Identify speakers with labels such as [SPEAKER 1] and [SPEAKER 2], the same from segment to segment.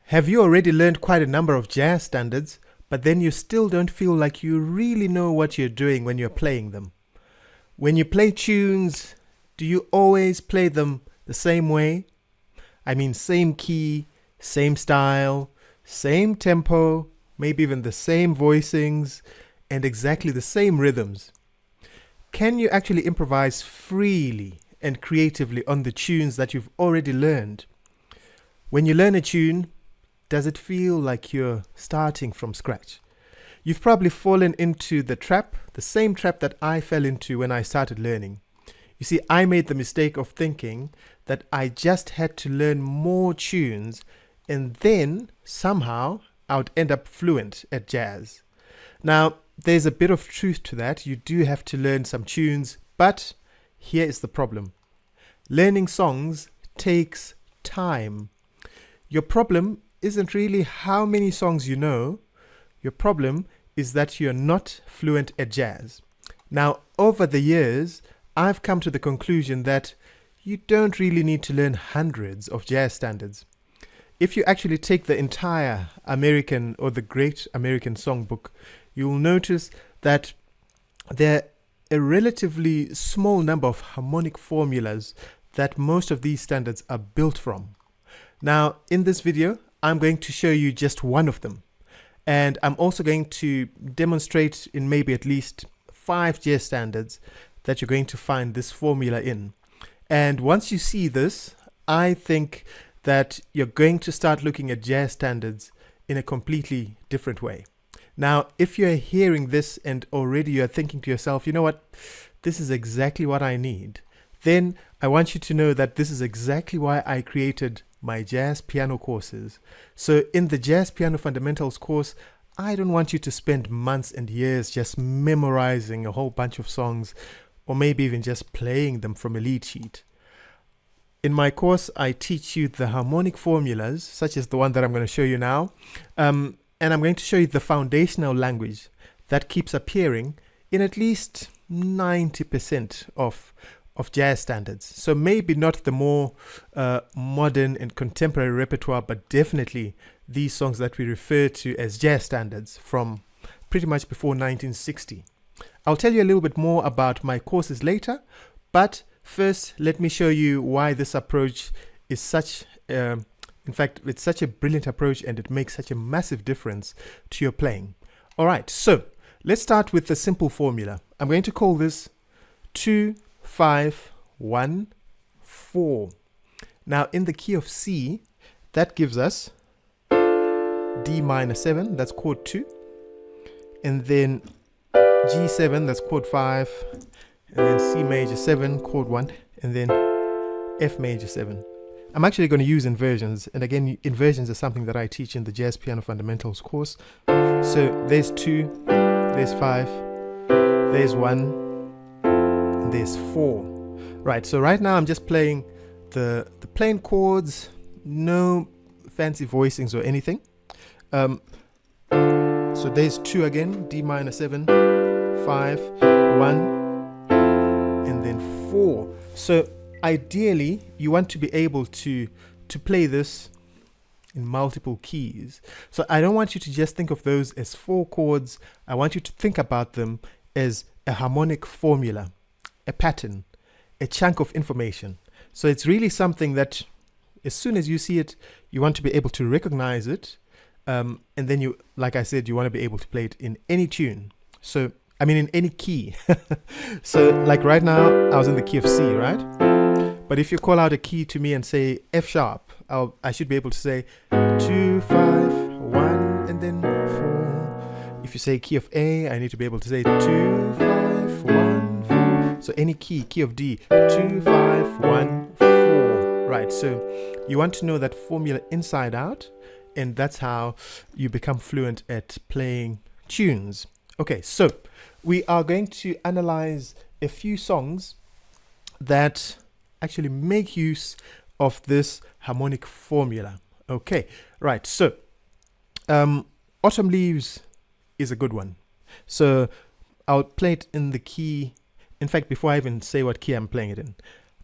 [SPEAKER 1] Have you already learned quite a number of jazz standards, but then you still don't feel like you really know what you're doing when you're playing them? When you play tunes, do you always play them the same way? I mean, same key, same style, same tempo, maybe even the same voicings, and exactly the same rhythms. Can you actually improvise freely and creatively on the tunes that you've already learned? When you learn a tune, does it feel like you're starting from scratch? You've probably fallen into the same trap that I fell into when I started learning. You see, I made the mistake of thinking that I just had to learn more tunes and then somehow I would end up fluent at jazz. Now, there's a bit of truth to that. You do have to learn some tunes, but here is the problem. Learning songs takes time. Your problem isn't really how many songs you know. Your problem is that you're not fluent at jazz. Now, over the years, I've come to the conclusion that you don't really need to learn hundreds of jazz standards. If you actually take the entire American or the Great American Songbook, you'll notice that there are a relatively small number of harmonic formulas that most of these standards are built from. Now, in this video, I'm going to show you just one of them. And I'm also going to demonstrate in maybe at least 5 jazz standards that you're going to find this formula in. And once you see this, I think that you're going to start looking at jazz standards in a completely different way. Now, if you're hearing this and already you're thinking to yourself, you know what, this is exactly what I need, then I want you to know that this is exactly why I created my jazz piano courses. So in the Jazz Piano Fundamentals course, I don't want you to spend months and years just memorizing a whole bunch of songs or maybe even just playing them from a lead sheet. In my course, I teach you the harmonic formulas, such as the one that I'm going to show you now. And I'm going to show you the foundational language that keeps appearing in at least 90% of jazz standards. So maybe not the more modern and contemporary repertoire, but definitely these songs that we refer to as jazz standards from pretty much before 1960. I'll tell you a little bit more about my courses later, but first let me show you why this approach is such, in fact, it's such a brilliant approach and it makes such a massive difference to your playing. All right, so let's start with the simple formula. I'm going to call this 2, 5, 1, 4. Now in the key of C, that gives us D minor 7, that's chord 2, and then G7, that's chord 5, and then C major 7, chord 1, and then F major 7. I'm actually going to use inversions, and again, inversions is something that I teach in the Jazz Piano Fundamentals course. So there's 2, there's 5, there's 1, there's 4. Right, so right now I'm just playing the plain chords, no fancy voicings or anything. So there's 2 again, D minor 7, 5, 1, and then 4. So ideally you want to be able to play this in multiple keys. So I don't want you to just think of those as 4 chords. I want you to think about them as a harmonic formula, a pattern, a chunk of information. So it's really something that as soon as you see it, you want to be able to recognize it. And then you, like I said, you want to be able to play it in any tune. So, I mean, in any key. So like right now, I was in the key of C, right? But if you call out a key to me and say F sharp, I should be able to say 2, 5, 1, and then 4. If you say key of A, I need to be able to say 2, 5, 1, 4. So any key of D, 2, 5, 1, 4. Right, so you want to know that formula inside out, and that's how you become fluent at playing tunes. Okay, so we are going to analyze a few songs that actually make use of this harmonic formula. Okay, right, so Autumn Leaves is a good one. So I'll play it in the key. In fact, before I even say what key I'm playing it in,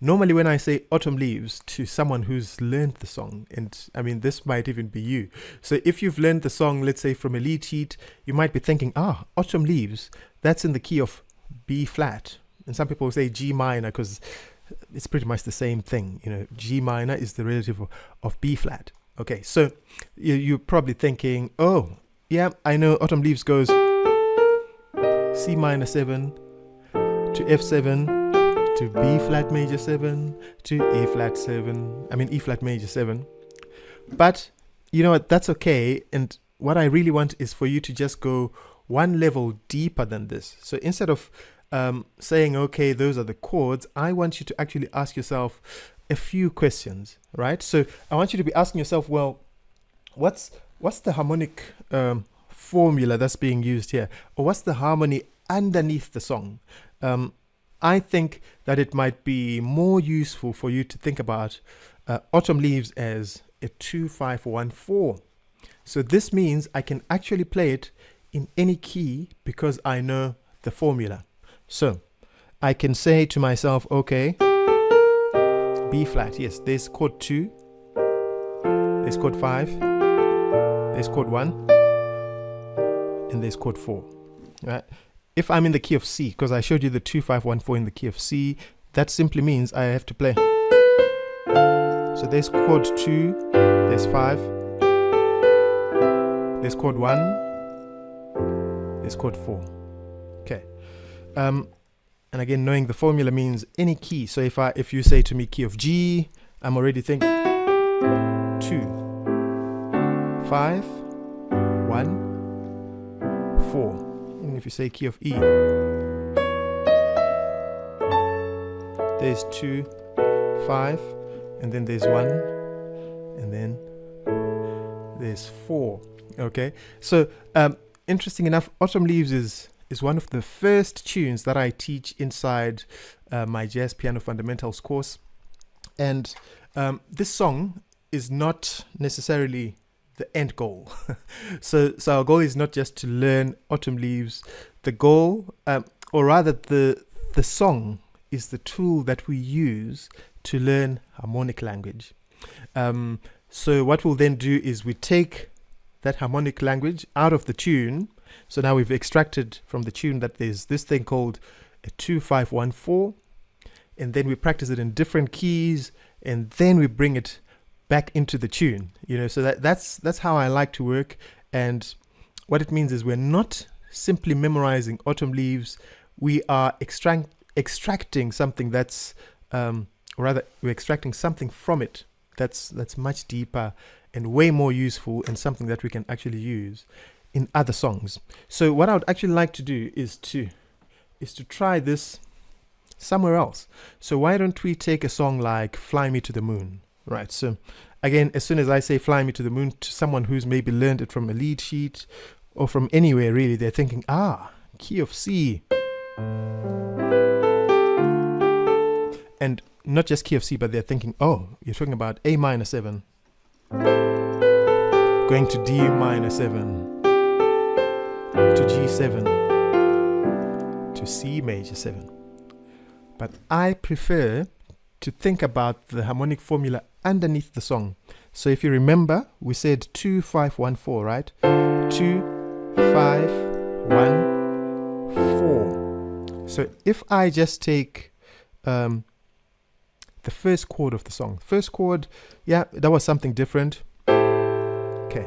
[SPEAKER 1] normally when I say autumn leaves to someone who's learned the song, and I mean, this might even be you. So if you've learned the song, let's say from a lead sheet, you might be thinking, autumn leaves, that's in the key of B flat. And some people say G minor because it's pretty much the same thing. You know, G minor is the relative of B flat. Okay, so you're probably thinking, oh, yeah, I know autumn leaves goes C minor 7 to F7 to B flat major 7 to E flat 7. I mean, E flat major 7. But you know what? That's okay. And what I really want is for you to just go one level deeper than this. So instead of saying, okay, those are the chords, I want you to actually ask yourself a few questions, right? So I want you to be asking yourself, well, what's the harmonic formula that's being used here? Or what's the harmony underneath the song? I think that it might be more useful for you to think about autumn leaves as a 2-5-1-4. So this means I can actually play it in any key because I know the formula. So I can say to myself, okay, B flat, yes, there's chord 2, there's chord 5, there's chord 1, and there's chord 4, right? If I'm in the key of C, because I showed you the 2-5-1-4 in the key of C, that simply means I have to play. So there's chord 2, there's 5, there's chord 1, there's chord 4. Okay. And again, knowing the formula means any key. So if you say to me key of G, I'm already thinking 2, 5, 1, 4. And if you say key of E, there's 2, 5, and then there's 1, and then there's 4. Okay, so interesting enough, Autumn Leaves is one of the first tunes that I teach inside my Jazz Piano Fundamentals course. And this song is not necessarily the end goal. So our goal is not just to learn Autumn Leaves. The goal, or rather the song, is the tool that we use to learn harmonic language. So what we'll then do is we take that harmonic language out of the tune. So now we've extracted from the tune that there's this thing called a 2-5-1-4, and then we practice it in different keys, and then we bring it back into the tune. You know, so that's how I like to work. And what it means is we're not simply memorizing Autumn Leaves. We are extracting something that's, or rather, we're extracting something from it that's much deeper and way more useful, and something that we can actually use in other songs. So what I would actually like to do is to try this somewhere else. So why don't we take a song like Fly Me to the Moon, right? So again, as soon as I say Fly Me to the Moon to someone who's maybe learned it from a lead sheet or from anywhere really, they're thinking, key of C. And not just key of C, but they're thinking, you're talking about A minor 7, going to D minor 7, to G7, to C major 7. But I prefer to think about the harmonic formula underneath the song. So if you remember, we said 2-5-1-4, right? 2-5-1-4. So if I just take the first chord of the song. First chord, that was something different. Okay.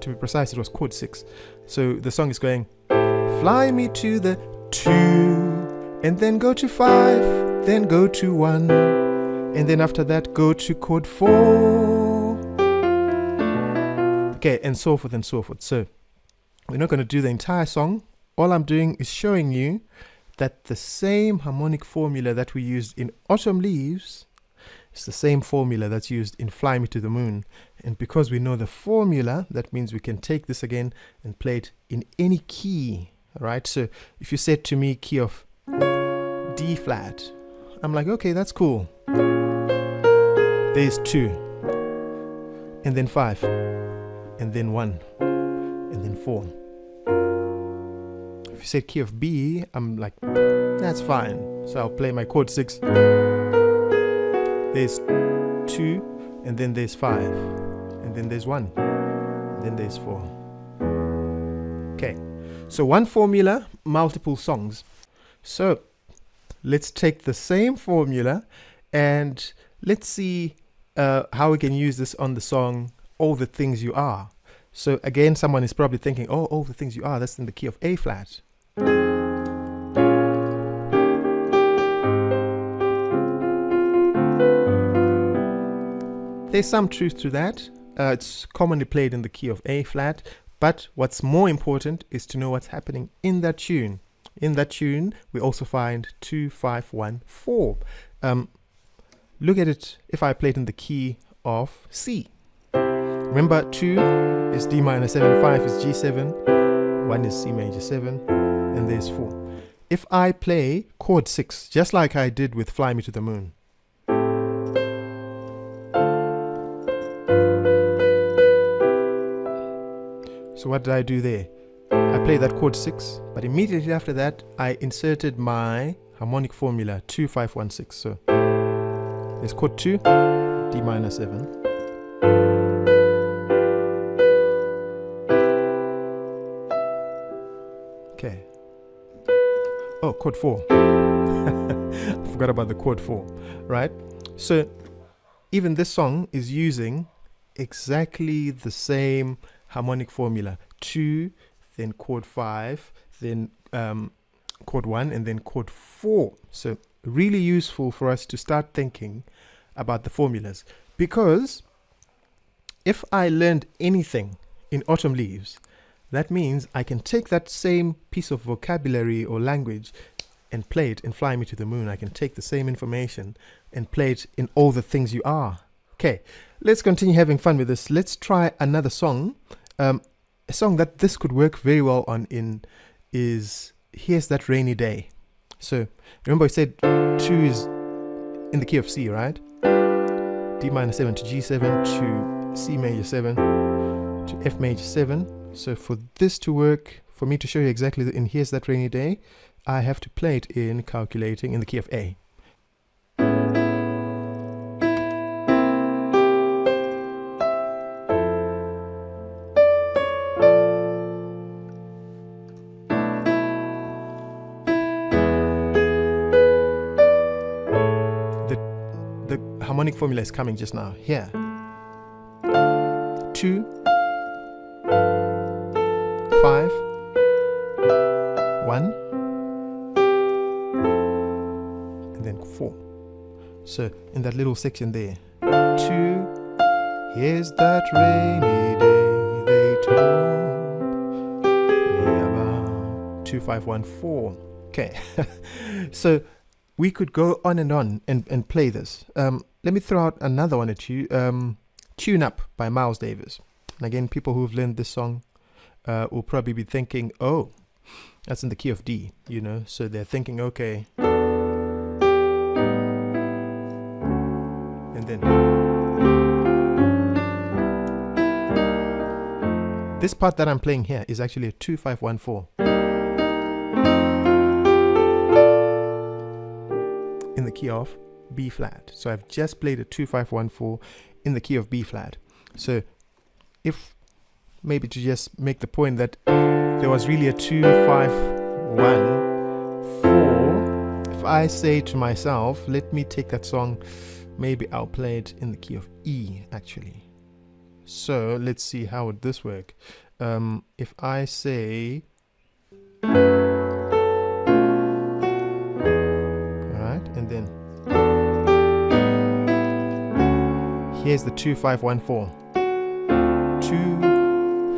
[SPEAKER 1] To be precise, it was chord 6. So the song is going, fly me to the 2, and then go to 5, then go to 1, and then after that go to chord 4. Okay, and so forth and so forth. So we're not going to do the entire song. All I'm doing is showing you that the same harmonic formula that we used in Autumn Leaves is the same formula that's used in Fly Me to the Moon. And because we know the formula, that means we can take this again and play it in any key, right? So if you said to me key of D flat, I'm like, okay, that's cool. There's 2, and then 5, and then 1, and then 4. If you said key of B, I'm like, that's fine. So I'll play my chord 6, there's 2, and then there's 5, and then there's 1, and then there's 4. Okay, so one formula, multiple songs. So let's take the same formula and let's see how we can use this on the song All the Things You Are. So again, someone is probably thinking, oh, All the Things You Are, that's in the key of A flat. There's some truth to that. It's commonly played in the key of A flat, but what's more important is to know what's happening in that tune. In that tune, we also find 2, 5, 1, 4. Look at it if I play it in the key of C. Remember, 2 is D minor 7, 5 is G7, 1 is C major 7, and there's 4. If I play chord 6, just like I did with Fly Me to the Moon, so what did I do there? I played that chord 6, but immediately after that, I inserted my harmonic formula 2, 5, 1, 6. So there's chord 2, D minor 7. Okay. Oh, chord 4. I forgot about the chord 4, right? So even this song is using exactly the same harmonic formula. 2, then chord 5, then chord 1, and then chord 4. So really useful for us to start thinking about the formulas, because if I learned anything in Autumn Leaves, that means I can take that same piece of vocabulary or language and play it in Fly Me to the Moon. I can take the same information and play it in All the Things You Are. Okay, let's continue having fun with this. Let's try another song. A song that this could work very well on is Here's That Rainy Day. So remember I said 2 is in the key of C, right? D minor 7 to G7 to C major 7 to F major 7. So for this to work, for me to show you exactly in Here's That Rainy Day, I have to play it in calculating in the key of A. The harmonic formula is coming just now. Here. 2, 5, 1, and then 4. So in that little section there, 2, here's that rainy day they told me about. 2, 5, 1, 4. Okay. So we could go on and play this. Let me throw out another one at you. Tune Up by Miles Davis. And again, people who've learned this song will probably be thinking, oh, that's in the key of D, you know. So they're thinking, okay. And then this part that I'm playing here is actually a 2, 5, 1, 4. In the key of B flat. So I've just played a 2, 5, 1, 4 in the key of B flat. So if maybe to just make the point that there was really a 2, 5, 1, 4, if I say to myself, let me take that song, maybe I'll play it in the key of E actually. So let's see how would this work. If I say, and then here's the 2, 5, 1, 4. 2,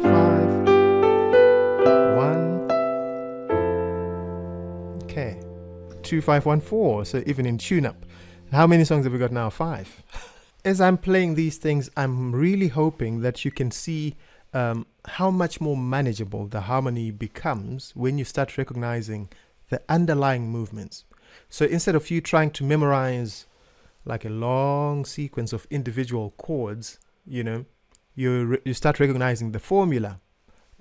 [SPEAKER 1] 5, 1. Okay. 2, 5, 1, 4. So even in tune up. How many songs have we got now? 5. As I'm playing these things, I'm really hoping that you can see how much more manageable the harmony becomes when you start recognizing the underlying movements. So instead of you trying to memorize like a long sequence of individual chords, you know, you start recognizing the formula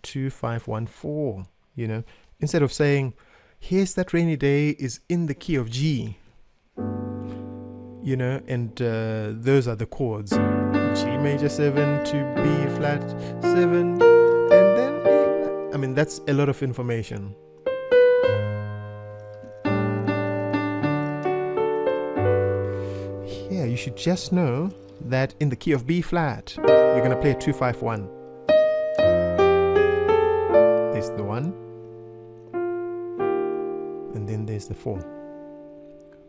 [SPEAKER 1] 2, 5, 1, 4, you know, instead of saying, here's that rainy day is in the key of G. you know, and those are the chords. G major 7 to B flat 7, and then E. I mean, that's a lot of information. Here, you should just know that in the key of B flat, you're going to play a 2-5-1. There's the 1, and then there's the 4.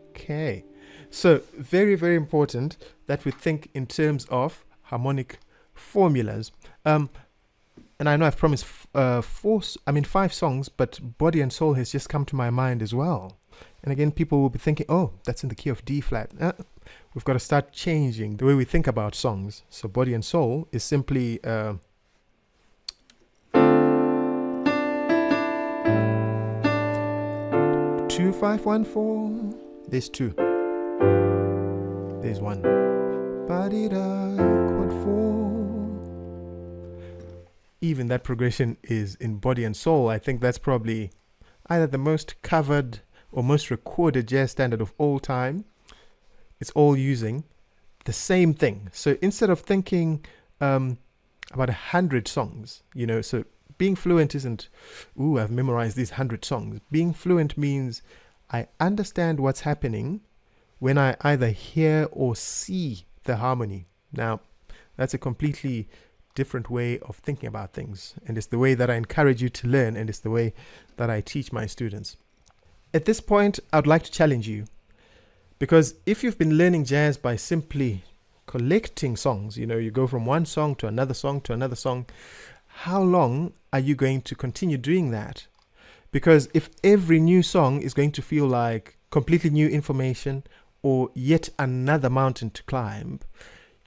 [SPEAKER 1] Okay, so very, very important that we think in terms of harmonic formulas. And I know I've promised 5 songs, but Body and Soul has just come to my mind as well. And again, people will be thinking, oh, that's in the key of D flat. We've got to start changing the way we think about songs. So Body and Soul is simply 2-5-1-4. There's 2. There's 1. Ba-dee-da, chord 4. Even that progression is in Body and Soul. I think that's probably either the most covered or most recorded jazz standard of all time. It's all using the same thing. So instead of thinking about 100 songs, you know, so being fluent isn't, ooh, I've memorized these 100 songs. Being fluent means I understand what's happening when I either hear or see the harmony. Now, that's a completely different way of thinking about things. And it's the way that I encourage you to learn, and it's the way that I teach my students. At this point, I'd like to challenge you. Because if you've been learning jazz by simply collecting songs, you know, you go from one song to another song to another song, how long are you going to continue doing that? Because if every new song is going to feel like completely new information or yet another mountain to climb,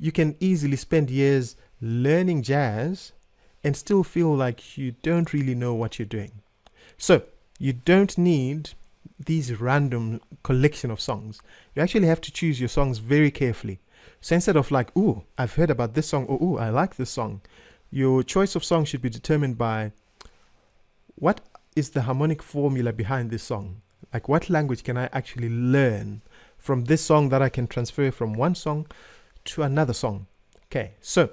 [SPEAKER 1] you can easily spend years learning jazz and still feel like you don't really know what you're doing. So you don't need these random collection of songs. You actually have to choose your songs very carefully. So instead of like, ooh, I've heard about this song, or ooh, I like this song, your choice of song should be determined by what is the harmonic formula behind this song? Like, what language can I actually learn from this song that I can transfer from one song to another song? Okay, so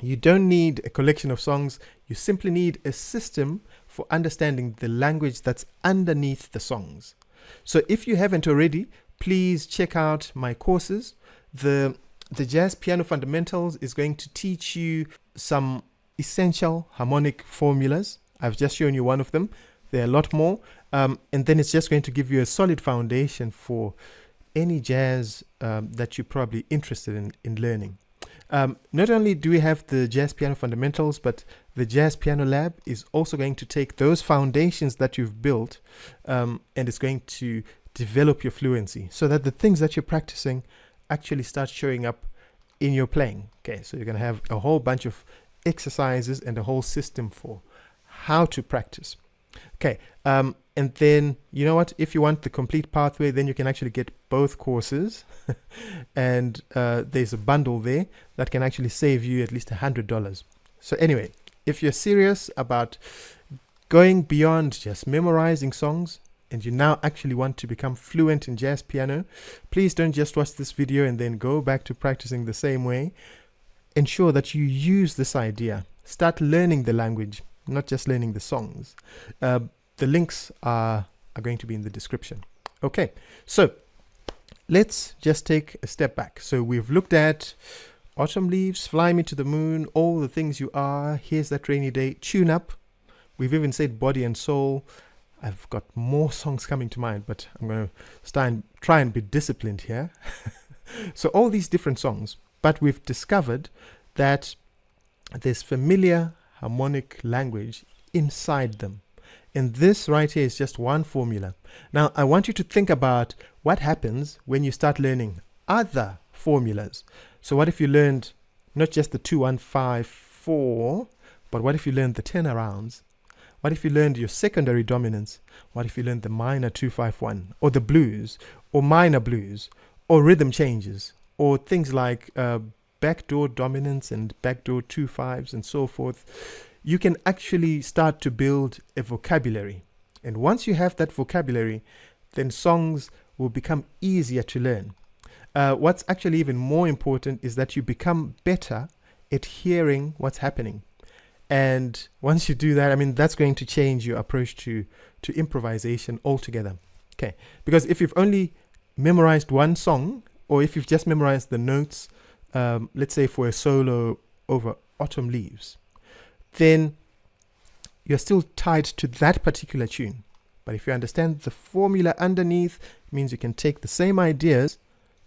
[SPEAKER 1] you don't need a collection of songs. You simply need a system for understanding the language that's underneath the songs. So if you haven't already, please check out my courses. The Jazz Piano Fundamentals is going to teach you some essential harmonic formulas. I've just shown you one of them. There are a lot more. And then it's just going to give you a solid foundation for any jazz that you're probably interested in learning. Not only do we have the Jazz Piano Fundamentals, but the Jazz Piano Lab is also going to take those foundations that you've built and it's going to develop your fluency so that the things that you're practicing actually start showing up in your playing. Okay, so you're going to have a whole bunch of exercises and a whole system for how to practice. Okay, and then, you know what, if you want the complete pathway, then you can actually get both courses and there's a bundle there that can actually save you at least $100. So anyway, if you're serious about going beyond just memorizing songs and you now actually want to become fluent in jazz piano, please don't just watch this video and then go back to practicing the same way. Ensure that you use this idea. Start learning the language, not just learning the songs. The links are going to be in the description. Okay, so let's just take a step back. So we've looked at Autumn Leaves, Fly Me to the Moon, All the Things You Are, Here's That Rainy Day, Tune Up. We've even said Body and Soul. I've got more songs coming to mind, but I'm going to try and be disciplined here. So all these different songs, but we've discovered that there's familiar harmonic language inside them. And this right here is just one formula. Now, I want you to think about what happens when you start learning other formulas. So what if you learned not just the 2-1-5-4, but what if you learned the turnarounds? What if you learned your secondary dominants? What if you learned the minor 2-5-1, or the blues, or minor blues, or rhythm changes, or things like backdoor dominants and backdoor 2-5s and so forth? You can actually start to build a vocabulary. And once you have that vocabulary, then songs will become easier to learn. What's actually even more important is that you become better at hearing what's happening. And once you do that, I mean, that's going to change your approach to improvisation altogether. Okay, because if you've only memorized one song, or if you've just memorized the notes, let's say for a solo over Autumn Leaves, then you're still tied to that particular tune. But if you understand the formula underneath, it means you can take the same ideas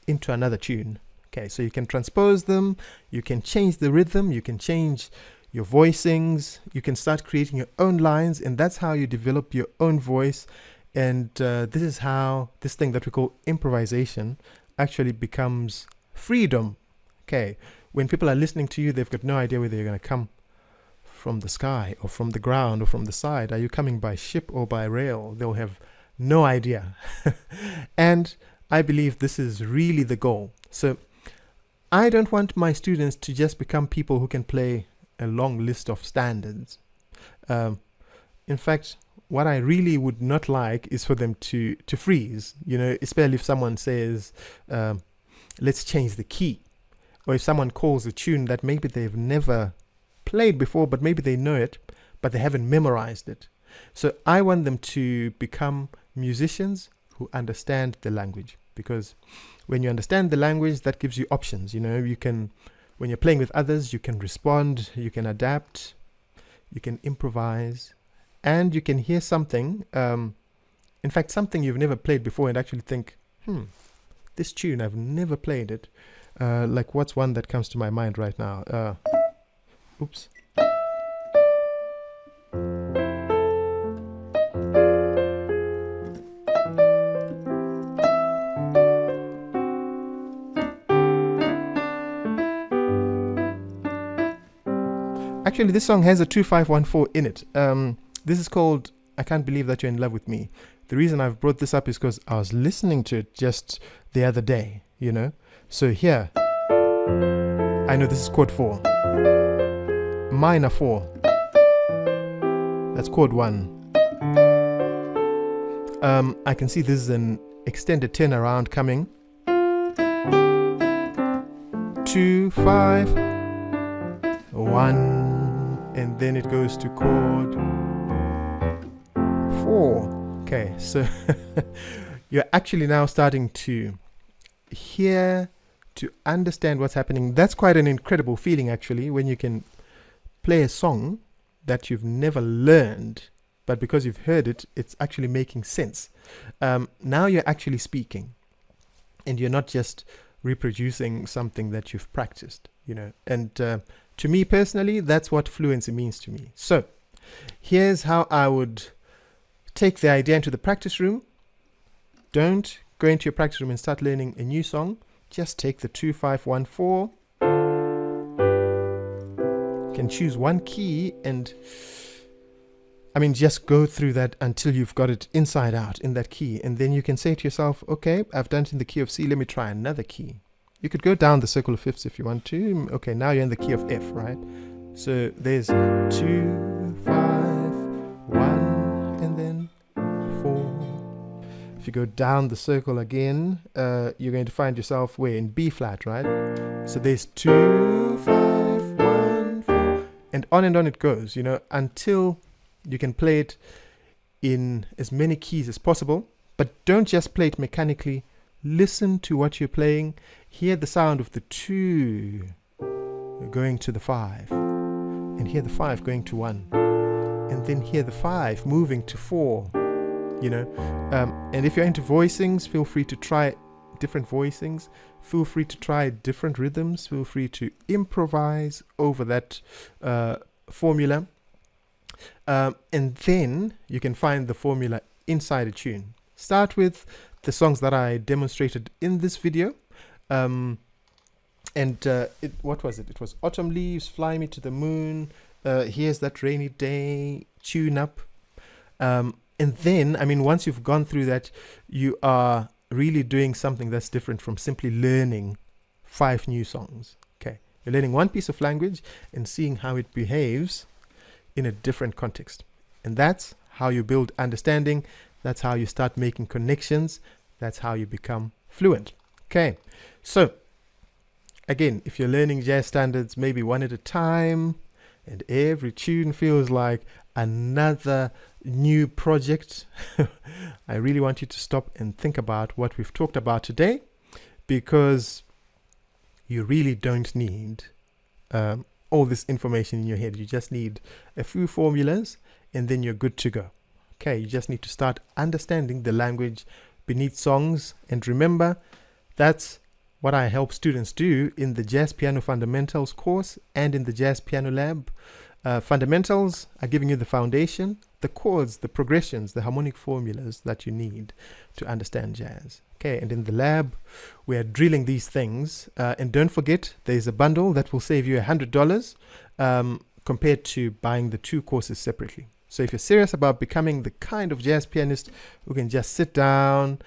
[SPEAKER 1] into another tune. Okay, so you can transpose them, you can change the rhythm, you can change your voicings, you can start creating your own lines, and that's how you develop your own voice. And this is how this thing that we call improvisation actually becomes freedom. Okay, when people are listening to you, they've got no idea whether you're going to come from the sky or from the ground or from the side. Are you coming by ship or by rail? They'll have no idea. And I believe this is really the goal. So I don't want my students to just become people who can play a long list of standards. In fact, what I really would not like is for them to freeze, especially if someone says, let's change the key. Or if someone calls a tune that maybe they've never played before, but maybe they know it, but they haven't memorized it. So I want them to become musicians who understand the language, because when you understand the language, that gives you options. You can, when you're playing with others, you can respond, you can adapt, you can improvise, and you can hear something, in fact, something you've never played before, and actually think, this tune, I've never played it. Like, what's one that comes to my mind right now? Oops. Actually, this song has a 2-5-1-4 in it. This is called I Can't Believe That You're in Love With Me. The reason I've brought this up is because I was listening to it just the other day, So here, I know this is chord 4. Minor 4. That's chord 1. I can see this is an extended turnaround coming. 2, 5, 1, and then it goes to chord 4. Okay, so you're actually now starting to hear, to understand what's happening. That's quite an incredible feeling, actually, when you can play a song that you've never learned, but because you've heard it, it's actually making sense. Now you're actually speaking, and you're not just reproducing something that you've practiced, And to me personally, that's what fluency means to me. So here's how I would take the idea into the practice room. Don't go into your practice room and start learning a new song. Just take the 2-5-1-4. You can choose one key and just go through that until you've got it inside out in that key. And then you can say to yourself, okay, I've done it in the key of C. Let me try another key. You could go down the circle of fifths if you want to. Okay, now you're in the key of F, right? So there's 2, 5, 1, and then 4. If you go down the circle again, you're going to find yourself where? In B flat, right? So there's 2, 5, 1, 4, and on it goes, until you can play it in as many keys as possible. But don't just play it mechanically. Listen to what you're playing. Hear the sound of the 2 going to the 5, and hear the 5 going to 1, and then hear the 5 moving to 4. And if you're into voicings, feel free to try different voicings. Feel free to try different rhythms. Feel free to improvise over that formula. And then you can find the formula inside a tune. Start with the songs that I demonstrated in this video. What was it? It was Autumn Leaves, Fly Me to the Moon, Here's That Rainy Day, Tune Up. And then, once you've gone through that, you are really doing something that's different from simply learning 5 new songs. Okay, you're learning one piece of language and seeing how it behaves in a different context. And that's how you build understanding. That's how you start making connections. That's how you become fluent. Okay, so again, if you're learning jazz standards maybe one at a time, and every tune feels like another new project, I really want you to stop and think about what we've talked about today, because you really don't need all this information in your head. You just need a few formulas and then you're good to go. Okay, you just need to start understanding the language beneath songs. And remember, that's what I help students do in the Jazz Piano Fundamentals course and in the Jazz Piano Lab. Fundamentals are giving you the foundation, the chords, the progressions, the harmonic formulas that you need to understand jazz. Okay, and in the lab, we are drilling these things. And don't forget, there's a bundle that will save you $100 compared to buying the two courses separately. So if you're serious about becoming the kind of jazz pianist who can just sit down,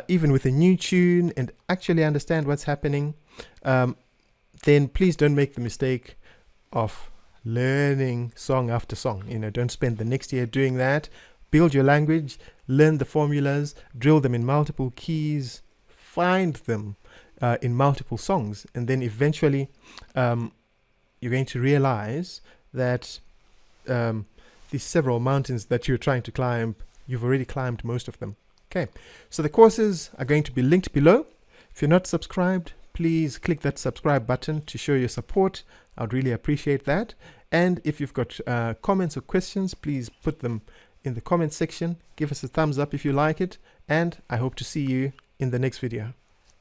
[SPEAKER 1] even with a new tune, and actually understand what's happening, then please don't make the mistake of learning song after song. Don't spend the next year doing that. Build your language, learn the formulas, drill them in multiple keys, find them in multiple songs, and then eventually you're going to realize that these several mountains that you're trying to climb, you've already climbed most of them. Okay, so the courses are going to be linked below. If you're not subscribed, please click that subscribe button to show your support. I'd really appreciate that. And if you've got comments or questions, please put them in the comment section. Give us a thumbs up if you like it, and I hope to see you in the next video.